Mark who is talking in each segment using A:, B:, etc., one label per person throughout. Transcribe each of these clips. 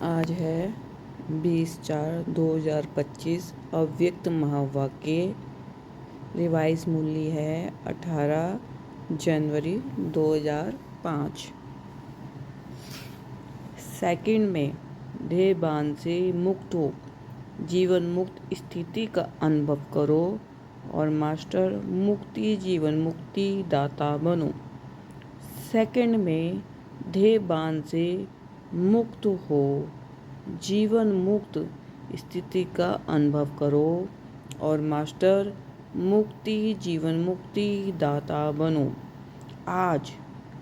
A: आज है 20/4/2025। अव्यक्त महावाक्य रिवाइज मूल्य है 18 जनवरी 2005। सेकंड में ध्येयबान से मुक्त हो जीवन मुक्त स्थिति का अनुभव करो और मास्टर मुक्ति जीवन मुक्ति दाता बनो। सेकंड में ध्येयबान से मुक्त हो जीवन मुक्त स्थिति का अनुभव करो और मास्टर मुक्ति जीवन मुक्ति दाता बनो। आज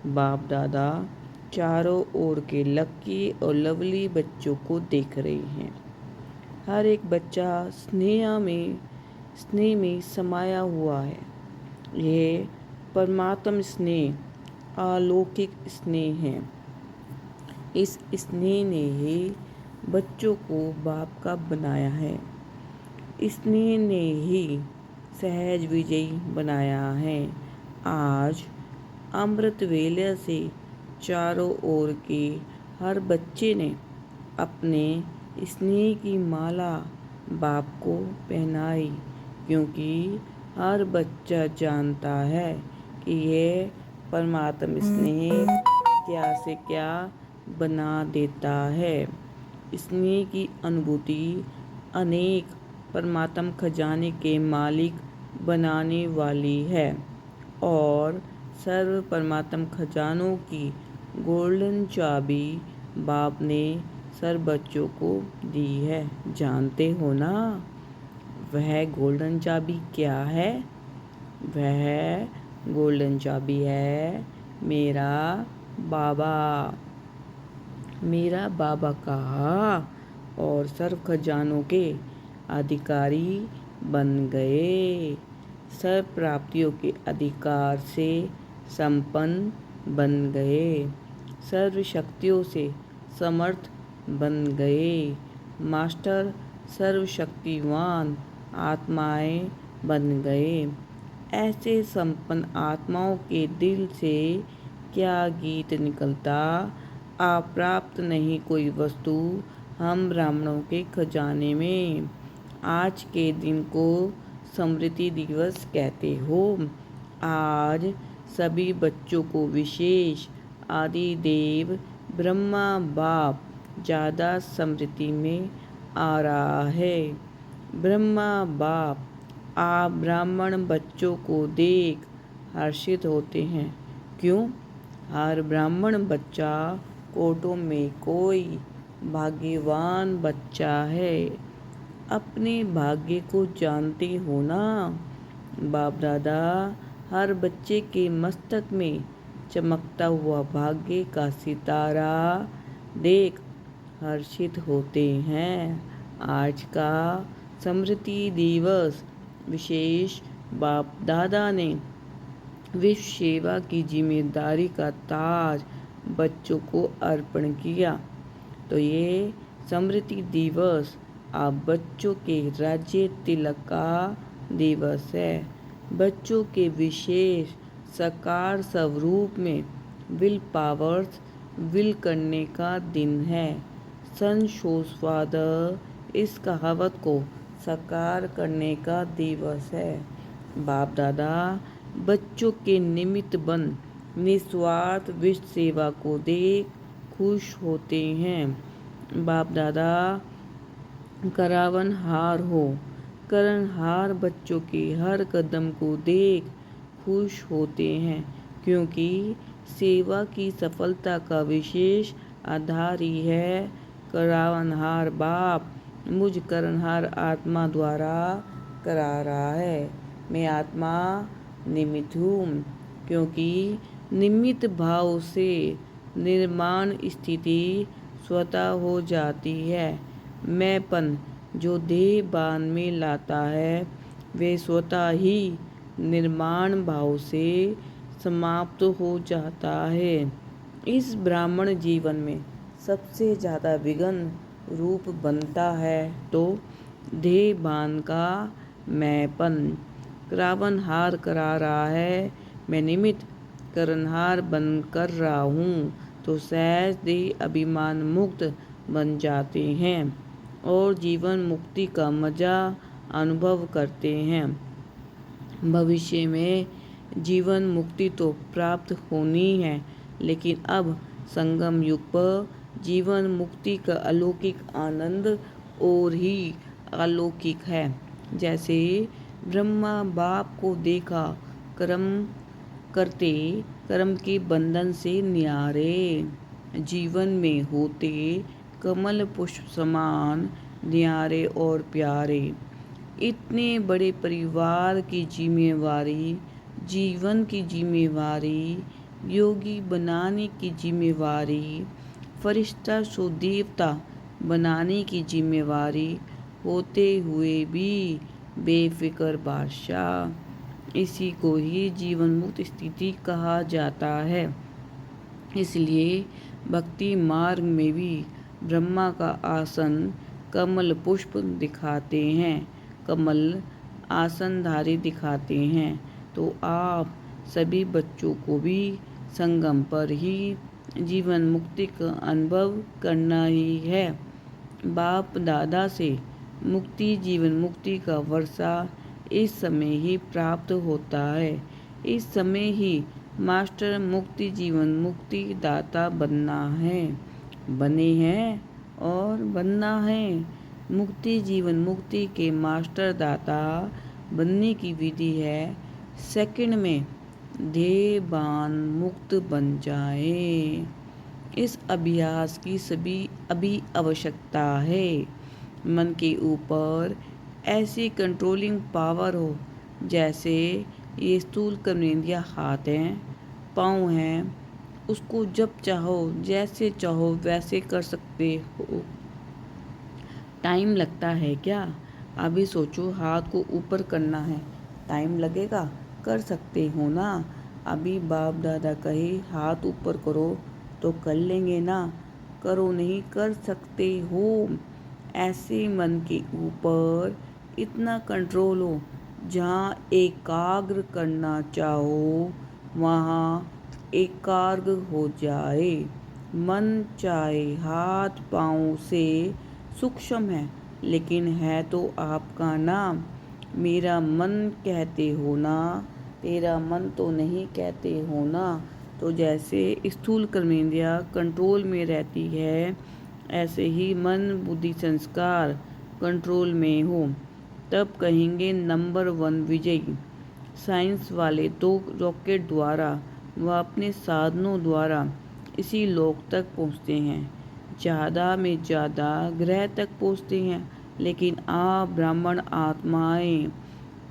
A: बाप दादा चारों ओर के लक्की और लवली बच्चों को देख रहे हैं। हर एक बच्चा स्नेह में समाया हुआ है। यह परमात्म स्नेह अलौकिक स्नेह है। इस स्नेह ने ही बच्चों को बाप का बनाया है। स्नेह ने ही सहज विजयी बनाया है। आज अमृत वेले से चारों ओर के हर बच्चे ने अपने स्नेह की माला बाप को पहनाई, क्योंकि हर बच्चा जानता है कि यह परमात्म स्नेह क्या से क्या बना देता है। स्नेह की अनुभूति अनेक परमात्म खजाने के मालिक बनाने वाली है और सर्व परमात्म खजानों की गोल्डन चाबी बाप ने सर्व बच्चों को दी है। जानते हो ना वह गोल्डन चाबी क्या है? वह गोल्डन चाबी है मेरा बाबा। मेरा बाबा कहा और सर्व खजानों के अधिकारी बन गए। सर्व प्राप्तियों के अधिकार से संपन्न बन गए। सर्व शक्तियों से समर्थ बन गए। मास्टर सर्वशक्तिवान आत्माएं बन गए। ऐसे संपन्न आत्माओं के दिल से क्या गीत निकलता। अप्राप्त नहीं कोई वस्तु हम ब्राह्मणों के खजाने में। आज के दिन को स्मृति दिवस कहते हो। आज सभी बच्चों को विशेष आदि देव ब्रह्मा बाप ज़्यादा स्मृति में आ रहा है। ब्रह्मा बाप आप ब्राह्मण बच्चों को देख हर्षित होते हैं। क्यों? हर ब्राह्मण बच्चा कोटों में कोई भाग्यवान बच्चा है। अपने भाग्य को जानते हो ना। बाप दादा हर बच्चे के मस्तक में चमकता हुआ भाग्य का सितारा देख हर्षित होते हैं। आज का स्मृति दिवस विशेष बाप दादा ने विश्व सेवा की जिम्मेदारी का ताज बच्चों को अर्पण किया। तो ये स्मृति दिवस आप बच्चों के राज्य तिलक का दिवस है। बच्चों के विशेष साकार स्वरूप में विल पावर्स विल करने का दिन है। संशोस्वाद इस कहावत को साकार करने का दिवस है। बाप दादा बच्चों के निमित्त बन निस्वार्थ विश्व सेवा को देख खुश होते हैं। बाप दादा करावनहार हो करणहार बच्चों के हर कदम को देख खुश होते हैं, क्योंकि सेवा की सफलता का विशेष आधार ही है करावनहार बाप मुझ करणहार आत्मा द्वारा करा रहा है। मैं आत्मा निमित्त हूँ, क्योंकि निमित्त भाव से निर्माण स्थिति स्वतः हो जाती है। मैंपन जो देहबान में लाता है वे स्वतः ही निर्माण भाव से समाप्त हो जाता है। इस ब्राह्मण जीवन में सबसे ज़्यादा विघ्न रूप बनता है तो देहबान का मैंपन। करावनहार करा रहा है, मैं निमित्त करनहार बन कर रहा हूँ, तो सहज देह अभिमान मुक्त बन जाते हैं और जीवन मुक्ति का मजा अनुभव करते हैं। भविष्य में जीवन मुक्ति तो प्राप्त होनी है, लेकिन अब संगम युग पर जीवन मुक्ति का अलौकिक आनंद और ही अलौकिक है। जैसे ब्रह्मा बाप को देखा कर्म करते, कर्म के बंधन से न्यारे, जीवन में होते कमल पुष्प समान न्यारे और प्यारे। इतने बड़े परिवार की जिम्मेवारी, जीवन की जिम्मेवारी, योगी बनाने की जिम्मेवारी, फरिश्ता सो देवता बनाने की जिम्मेवारी होते हुए भी बेफिक्र बादशाह, इसी को ही जीवन मुक्त स्थिति कहा जाता है। इसलिए भक्ति मार्ग में भी ब्रह्मा का आसन कमल पुष्प दिखाते हैं, कमल आसनधारी दिखाते हैं। तो आप सभी बच्चों को भी संगम पर ही जीवन मुक्ति का अनुभव करना ही है। बाप दादा से मुक्ति जीवन मुक्ति का वर्षा इस समय ही प्राप्त होता है। इस समय ही मास्टर मुक्ति जीवन मुक्ति दाता बनना है, बने हैं और बनना है। मुक्ति जीवन मुक्ति के मास्टर दाता बनने की विधि है, सेकंड में देहबान मुक्त बन जाए। इस अभ्यास की सभी अभी आवश्यकता है। मन के ऊपर ऐसी कंट्रोलिंग पावर हो, जैसे ये स्थूल कर्मेंद्रिय हाथ हैं, पाँव हैं, उसको जब चाहो जैसे चाहो वैसे कर सकते हो। टाइम लगता है क्या? अभी सोचो, हाथ को ऊपर करना है, टाइम लगेगा? कर सकते हो ना। अभी बाप दादा कहे हाथ ऊपर करो तो कर लेंगे ना। करो नहीं, कर सकते हो। ऐसे मन के ऊपर इतना कंट्रोल हो, जहाँ एकाग्र करना चाहो वहाँ एकाग्र हो जाए। मन चाहे हाथ पाँव से सूक्ष्म है, लेकिन है तो आपका नाम। मेरा मन कहते हो ना, तेरा मन तो नहीं कहते हो ना। तो जैसे स्थूल कर्मेंद्रिय कंट्रोल में रहती है, ऐसे ही मन बुद्धि संस्कार कंट्रोल में हो, तब कहेंगे नंबर 1 विजयी। साइंस वाले तो रॉकेट द्वारा व अपने साधनों द्वारा इसी लोक तक पहुँचते हैं, ज़्यादा में ज़्यादा ग्रह तक पहुँचते हैं। लेकिन आप ब्राह्मण आत्माएं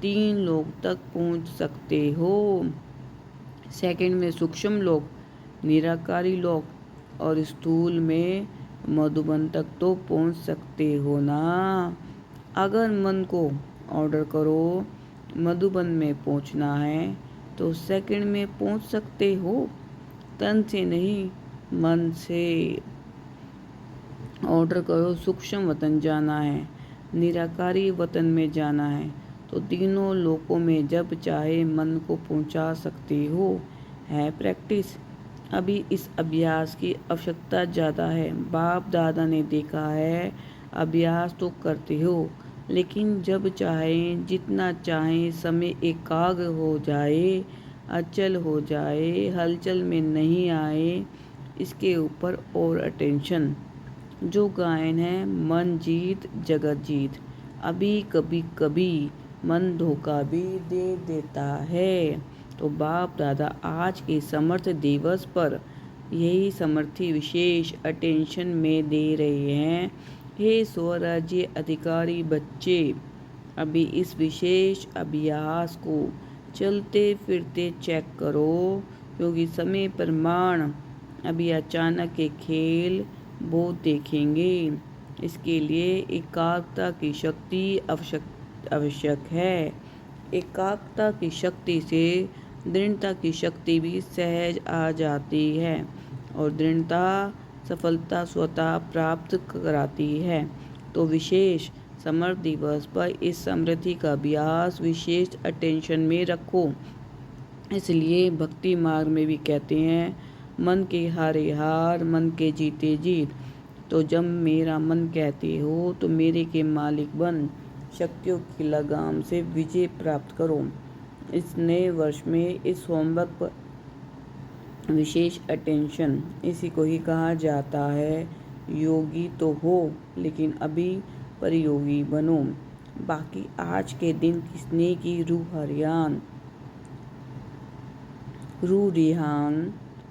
A: 3 लोक तक पहुँच सकते हो। सेकंड में सूक्ष्म लोक, निराकारी लोक, और स्थूल में मधुबन तक तो पहुँच सकते हो ना। अगर मन को ऑर्डर करो मधुबन में पहुँचना है, तो सेकंड में पहुँच सकते हो। तन से नहीं, मन से ऑर्डर करो सूक्ष्म वतन जाना है, निराकारी वतन में जाना है, तो तीनों लोकों में जब चाहे मन को पहुंचा सकते हो। है प्रैक्टिस। अभी इस अभ्यास की आवश्यकता ज़्यादा है। बाप दादा ने देखा है, अभ्यास तो करते हो, लेकिन जब चाहें जितना चाहें समय एकाग्र हो जाए, अचल हो जाए, हलचल में नहीं आए, इसके ऊपर और अटेंशन। जो गायन है, मन जीत जगत जीत। अभी कभी कभी मन धोखा भी दे देता है। तो बाप दादा आज के समर्थ दिवस पर यही समर्थी विशेष अटेंशन में दे रहे हैं। हे स्वराज्य अधिकारी बच्चे, अभी इस विशेष अभ्यास को चलते फिरते चेक करो, क्योंकि समय प्रमाण अभी अचानक के खेल बहुत देखेंगे। इसके लिए एकाग्रता की शक्ति आवश्यक है। एकाग्रता की शक्ति से दृढ़ता की शक्ति भी सहज आ जाती है, और दृढ़ता सफलता स्वतः प्राप्त कराती है। तो विशेष समर्थ दिवस पर इस समृद्धि का अभ्यास विशेष अटेंशन में रखो। इसलिए भक्ति मार्ग में भी कहते हैं, मन के हारे हार, मन के जीते जीत। तो जब मेरा मन कहते हो तो मेरे के मालिक बन, शक्तियों की लगाम से विजय प्राप्त करो। इस नए वर्ष में इस होमवर्क पर विशेष अटेंशन, इसी को ही कहा जाता है योगी तो हो लेकिन अभी परियोगी बनो। बाकी आज के दिन की स्नेह की रूह रिहान,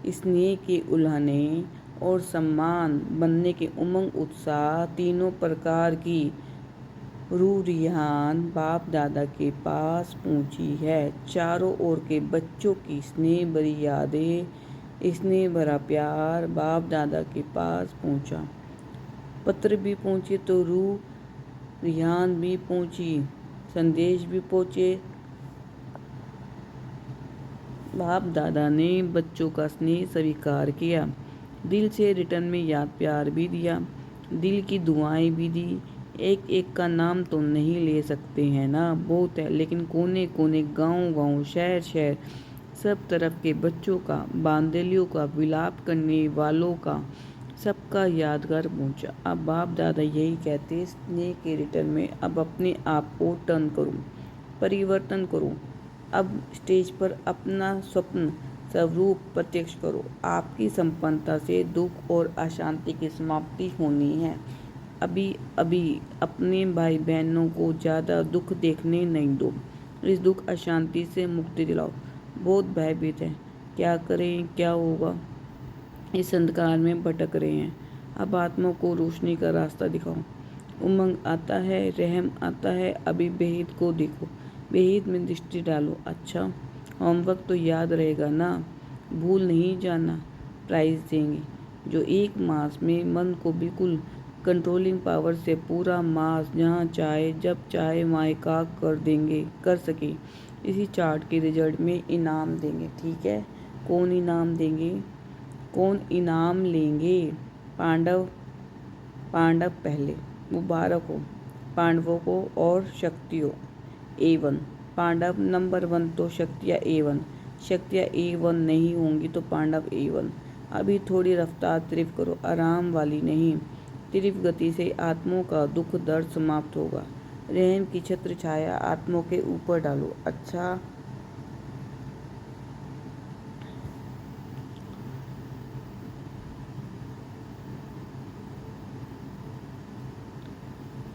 A: स्नेह के उल्हने और सम्मान बनने के उमंग उत्साह, तीनों प्रकार की रूह रिहान बाप दादा के पास पहुंची है। चारों ओर के बच्चों की स्नेह भरी यादें, स्नेह भरा प्यार बाप दादा के पास पहुंचा। पत्र भी पहुंचे तो रूह रिहान भी पहुंची, संदेश भी पहुंचे। बाप दादा ने बच्चों का स्नेह स्वीकार किया, दिल से रिटर्न में याद प्यार भी दिया, दिल की दुआएं भी दी। एक एक का नाम तो नहीं ले सकते हैं ना, बहुत है, लेकिन कोने कोने, गांव गांव, शहर शहर, सब तरफ के बच्चों का, बांदलियों का, विलाप करने वालों का, सबका यादगार पहुंचा। अब बाप दादा यही कहते, स्नेह के रिटर्न में अब अपने आप को टर्न करूं, परिवर्तन करूं। अब स्टेज पर अपना स्वप्न स्वरूप प्रत्यक्ष करो। आपकी संपन्नता से दुख और अशांति की समाप्ति होनी है। अभी अभी अपने भाई बहनों को ज़्यादा दुख देखने नहीं दो। इस दुख अशांति से मुक्ति दिलाओ। बहुत भयभीत है, क्या करें, क्या होगा, इस अंधकार में भटक रहे हैं। अब आत्मा को रोशनी का रास्ता दिखाओ। उमंग आता है, रहम आता है। अभी बेहिद को देखो, बेहिद में दृष्टि डालो। अच्छा, होमवर्क तो याद रहेगा ना, भूल नहीं जाना। प्राइज देंगे जो एक मास में मन को बिल्कुल कंट्रोलिंग पावर से पूरा मास जहाँ चाहे जब चाहे वहाँ एकाग्र कर देंगे, कर सके। इसी चार्ट के रिजल्ट में इनाम देंगे। ठीक है, कौन इनाम देंगे, कौन इनाम लेंगे? पांडव पहले, मुबारक हो पांडवों को और शक्तियों A1। पांडव नंबर 1 तो शक्तियाँ A1, शक्तियाँ A1 नहीं होंगी तो पांडव A1। अभी थोड़ी रफ्तार तीव्र करो, आराम वाली नहीं, तीव्र गति से आत्माओं का दुख दर्द समाप्त होगा। रहम की छत्र छाया आत्माओं के ऊपर डालो। अच्छा,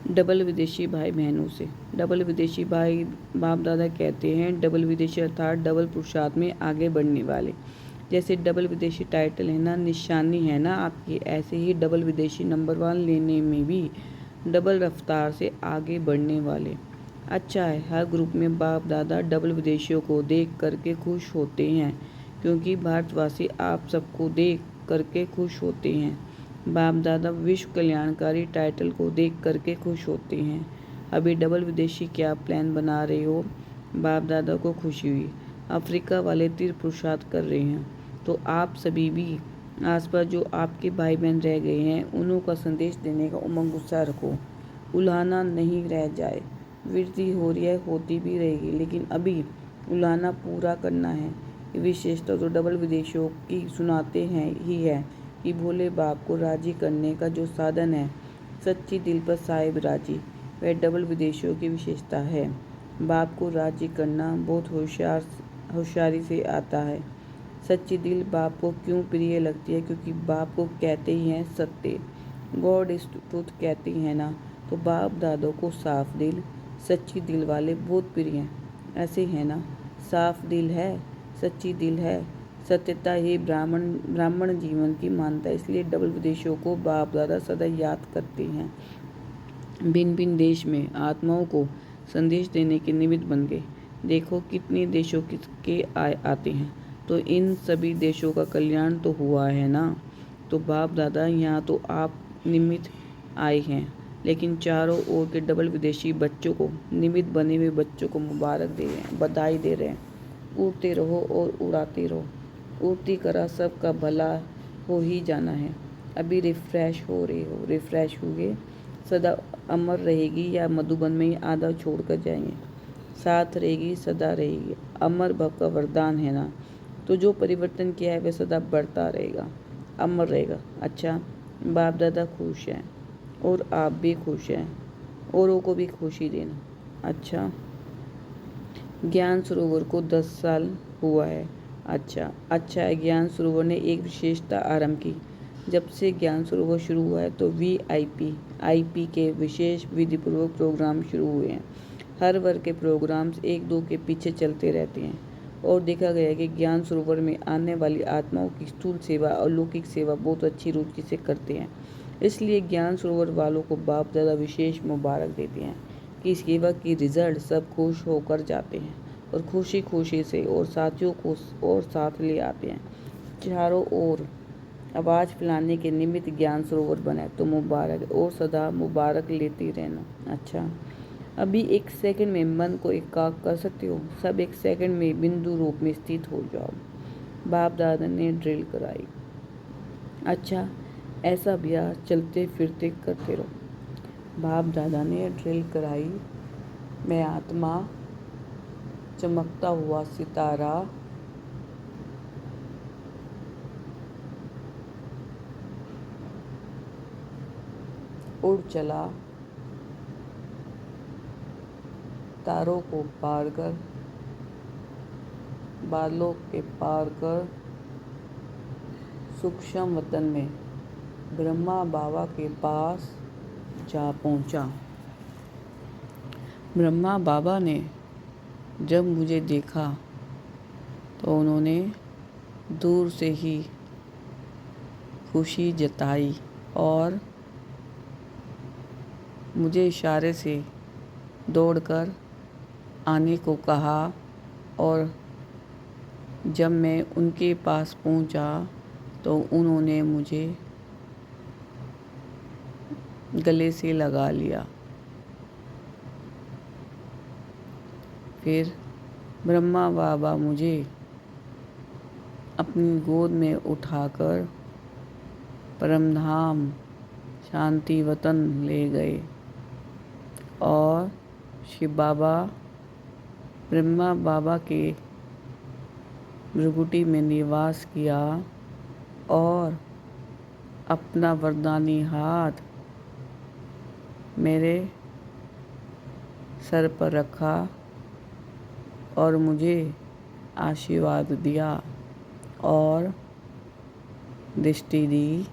A: डबल विदेशी भाई बहनों से, डबल विदेशी भाई बाप दादा कहते हैं डबल विदेशी अर्थात डबल पुरुषार्थ में आगे बढ़ने वाले। जैसे डबल विदेशी टाइटल है ना, निशानी है ना आपकी, ऐसे ही डबल विदेशी नंबर 1 लेने में भी डबल रफ्तार से आगे बढ़ने वाले। अच्छा है, हर ग्रुप में बाप दादा डबल विदेशियों को देख करके खुश होते हैं, क्योंकि भारतवासी आप सबको देख करके खुश होते हैं। बाप दादा विश्व कल्याणकारी टाइटल को देख करके खुश होते हैं। अभी डबल विदेशी क्या प्लान बना रहे हो? बाप दादा को खुशी हुई, अफ्रीका वाले तीर्थ पुरुषार्थ कर रहे हैं, तो आप सभी भी आसपास जो आपके भाई बहन रह गए हैं उन्हों का संदेश देने का उमंग उत्साह रखो। उल्हाना नहीं रह जाए, वृद्धि हो रही है, होती भी रहेगी, लेकिन अभी उल्हाना पूरा करना है। विशेषता तो डबल विदेशियों की सुनाते हैं ही है कि भोले बाप को राजी करने का जो साधन है, सच्ची दिल पर साहिब राजी, वह डबल विदेशियों की विशेषता है। बाप को राजी करना बहुत होशियारी से आता है। सच्ची दिल बाप को क्यों प्रिय लगती है? क्योंकि बाप को कहते ही हैं सत्य, गॉड इज ट्रूथ कहते हैं ना, तो बाप दादों को साफ दिल, सच्ची दिल वाले बहुत प्रिय हैं। ऐसे है ना, साफ दिल है, सच्ची दिल है, सत्यता ही ब्राह्मण जीवन की मानता है। इसलिए डबल विदेशियों को बाप दादा सदा याद करते हैं। भिन्न भिन्न देश में आत्माओं को संदेश देने के निमित्त बन गए। देखो कितने देशों के आते हैं, तो इन सभी देशों का कल्याण तो हुआ है ना। तो बाप दादा यहाँ तो आप निमित्त आए हैं, लेकिन चारों ओर के डबल विदेशी बच्चों को, निमित्त बने हुए बच्चों को मुबारक दे रहे हैं, बधाई दे रहे हैं। उड़ते रहो और उड़ाते रहो, उड़ती करा सबका भला हो ही जाना है। अभी रिफ्रेश हो रहे हो, रिफ्रेश हुए, सदा अमर रहेगी या मधुबन में ही आधा छोड़ कर जाएंगे। साथ रहेगी, सदा रहेगी, अमर भव का वरदान है ना। तो जो परिवर्तन किया है वह सदा बढ़ता रहेगा, अमर रहेगा। अच्छा, बाप दादा खुश हैं और आप भी खुश हैं, औरों को भी खुशी देना। अच्छा, ज्ञान सरोवर को 10 साल हुआ है। अच्छा है। ज्ञान सरोवर ने एक विशेषता आरंभ की। जब से ज्ञान सरोवर शुरू हुआ है तो VIP के विशेष विधिपूर्वक प्रोग्राम शुरू हुए हैं। हर वर्ग के प्रोग्राम्स एक दो के पीछे चलते रहते हैं और देखा गया है कि ज्ञान सरोवर में आने वाली आत्माओं की स्थूल सेवा और लौकिक सेवा बहुत अच्छी रुचि से करते हैं। इसलिए ज्ञान सरोवर वालों को बाप दादा विशेष मुबारक देते हैं कि इस सेवा की रिजल्ट सब खुश होकर जाते हैं और खुशी खुशी से और साथियों को और साथ ले आते हैं। चारों ओर आवाज़ फैलाने के निमित्त ज्ञान सरोवर बना है, तो मुबारक और सदा मुबारक लेते रहना। अच्छा, अभी 1 सेकंड में मन को एकाग्र कर सकते हो। सब 1 सेकंड में बिंदु रूप में स्थित हो जाओ। बाप दादा ने ड्रिल कराई। अच्छा, ऐसा अभ्यास चलते फिरते करते रहो। बाप दादा ने ड्रिल कराई। मैं आत्मा, चमकता हुआ सितारा, उड़ चला, तारों को पार कर, बादलों के पार कर, सूक्ष्म वतन में ब्रह्मा बाबा के पास जा पहुंचा। ब्रह्मा बाबा ने जब मुझे देखा तो उन्होंने दूर से ही खुशी जताई और मुझे इशारे से दौड़कर आने को कहा। और जब मैं उनके पास पहुंचा तो उन्होंने मुझे गले से लगा लिया। फिर ब्रह्मा बाबा मुझे अपनी गोद में उठाकर परमधाम शांति वतन ले गए और शिव बाबा ब्रह्मा बाबा के भृगुटी में निवास किया और अपना वरदानी हाथ मेरे सर पर रखा और मुझे आशीर्वाद दिया और दृष्टि दी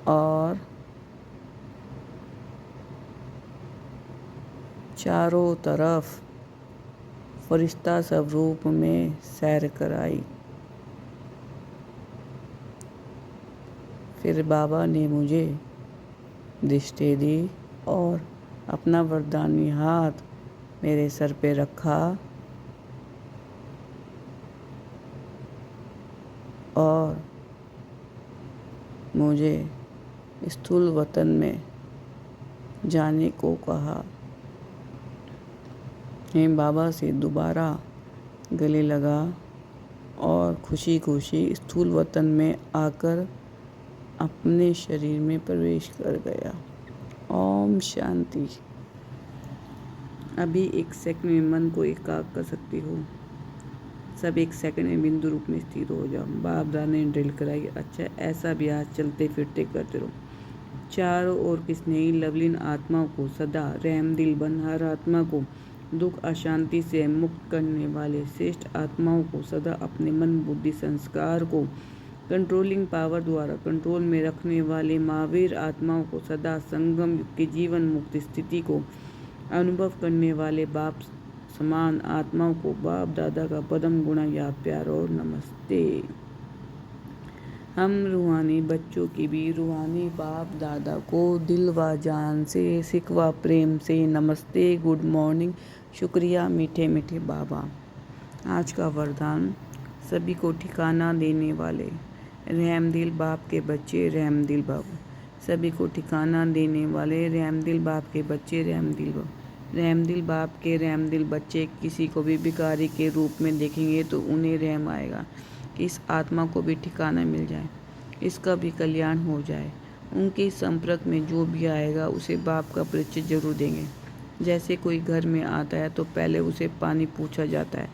A: और चारों तरफ फरिश्ता स्वरूप में सैर कराई। फिर बाबा ने मुझे दृष्टि दी और अपना वरदानी हाथ मेरे सर पे रखा और मुझे स्थूल वतन में जाने को कहा। मैं बाबा से दोबारा गले लगा और खुशी खुशी स्थूल वतन में आकर अपने शरीर में प्रवेश कर गया। ओम शांति। अभी 1 सेकंड में मन को एकाग्र कर सकती हो। सब 1 सेकंड में बिंदु रूप में स्थिर हो जाओ। बाप दादा ने ड्रिल कराई। अच्छा, ऐसा अभ्यास चलते फिरते करते रहो। चारों ओर की स्नेही लवलीन आत्माओं को सदा रहमदिल बन हर आत्मा को दुख अशांति से मुक्त करने वाले श्रेष्ठ आत्माओं को सदा अपने मन बुद्धि संस्कार को कंट्रोलिंग पावर द्वारा कंट्रोल में रखने वाले महावीर आत्माओं को सदा संगम युग की जीवन मुक्त स्थिति को अनुभव करने वाले बाप समान आत्माओं को बाप दादा का पदम गुणा या प्यार और नमस्ते। हम रूहानी बच्चों की भी रूहानी बाप दादा को दिल व जान से सिख व प्रेम से नमस्ते, गुड मॉर्निंग, शुक्रिया मीठे मीठे बाबा। आज का वरदान सभी को ठिकाना देने वाले रहमदिल बाप के बच्चे रहमदिल बाबा। सभी को ठिकाना देने वाले रहमदिल बाप के बच्चे रहमदिल बाबा। रहमदिल बाप के रहमदिल बच्चे किसी को भी भिखारी के रूप में देखेंगे तो उन्हें रहम आएगा। इस आत्मा को भी ठिकाना मिल जाए, इसका भी कल्याण हो जाए। उनके संपर्क में जो भी आएगा उसे बाप का परिचय जरूर देंगे। जैसे कोई घर में आता है तो पहले उसे पानी पूछा जाता है,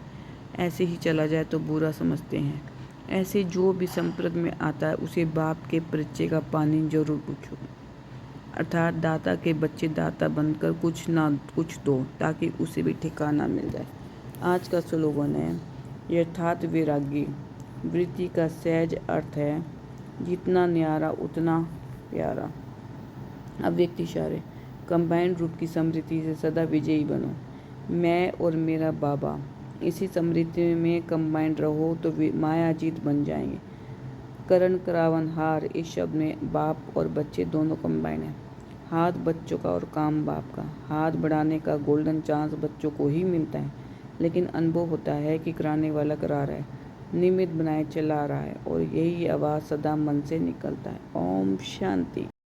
A: ऐसे ही चला जाए तो बुरा समझते हैं। ऐसे जो भी संपर्क में आता है उसे बाप के परिचय का पानी जरूर पूछो। अर्थात दाता के बच्चे दाता बनकर कुछ ना कुछ दो ताकि उसे भी ठिकाना मिल जाए। आज का स्लोगन है यथार्थ वैरागी। वृत्ति का सहज अर्थ है जितना न्यारा उतना प्यारा। अव्यक्त इशारे। कंबाइंड रूप की समृद्धि से सदा विजयी बनो। मैं और मेरा बाबा, इसी समृद्धि में कंबाइंड रहो तो माया जीत बन जाएंगे। करण करावन हार, इस शब्द में बाप और बच्चे दोनों कंबाइंड हैं। हाथ बच्चों का और काम बाप का। हाथ बढ़ाने का गोल्डन चांस बच्चों को ही मिलता है, लेकिन अनुभव होता है कि कराने वाला करा रहा है, निमित्त बनाए चला रहा है, और यही आवाज़ सदा मन से निकलता है। ओम शांति।